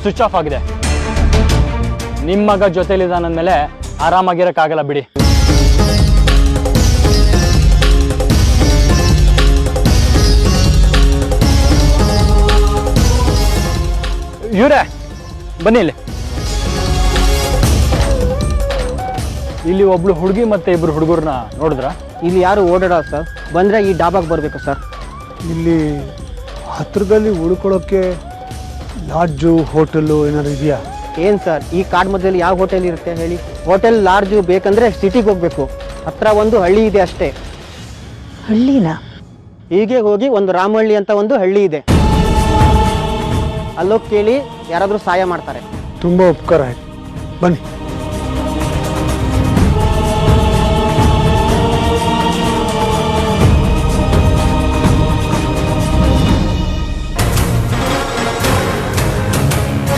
Switch off ಆಗಿದೆ. ನಿಮ್ಮ ಮಗ ಜೊತೆಲಿದ್ದಾನಂದ್ಮೇಲೆ ಆರಾಮಾಗಿರಕ್ಕಾಗಲ್ಲ ಬಿಡಿ. ಇವ್ರೆ ಬನ್ನಿ ಇಲ್ಲಿ ಒಬ್ಳು ಹುಡುಗಿ ಮತ್ತೆ ಇಬ್ರು ಹುಡುಗರನ್ನ ನೋಡಿದ್ರ? ಇಲ್ಲಿ ಯಾರು ಓಡಾಡೋ ಸರ್, ಬಂದರೆ ಈ ಡಾಬಾಗೆ ಬರಬೇಕು ಸರ್. ಇಲ್ಲಿ ಹತ್ತಿರದಲ್ಲಿ ಉಳ್ಕೊಳ್ಳೋಕ್ಕೆ ಲಾಡ್ಜು ಹೋಟೆಲ್ಲು ಏನಾದ್ರು ಇದೆಯಾ? ಏನು ಸರ್, ಈ ಕಾಡ್ ಮಧ್ಯದಲ್ಲಿ ಯಾವ ಹೋಟೆಲ್ ಇರುತ್ತೆ ಹೇಳಿ? ಹೋಟೆಲ್ ಲಾಡ್ಜು ಬೇಕಂದರೆ ಸಿಟಿಗೆ ಹೋಗಬೇಕು. ಹತ್ರ ಒಂದು ಹಳ್ಳಿ ಇದೆ ಅಷ್ಟೇ. ಹಳ್ಳಿನ? ಹೀಗೆ ಹೋಗಿ ಒಂದು ರಾಮಹಳ್ಳಿ ಅಂತ ಒಂದು ಹಳ್ಳಿ ಇದೆ, ಅಲ್ಲೋಗಿ ಕೇಳಿ, ಯಾರಾದರೂ ಸಹಾಯ ಮಾಡ್ತಾರೆ. ತುಂಬ ಉಪಕಾರ ಆಯ್ತು, ಬನ್ನಿ.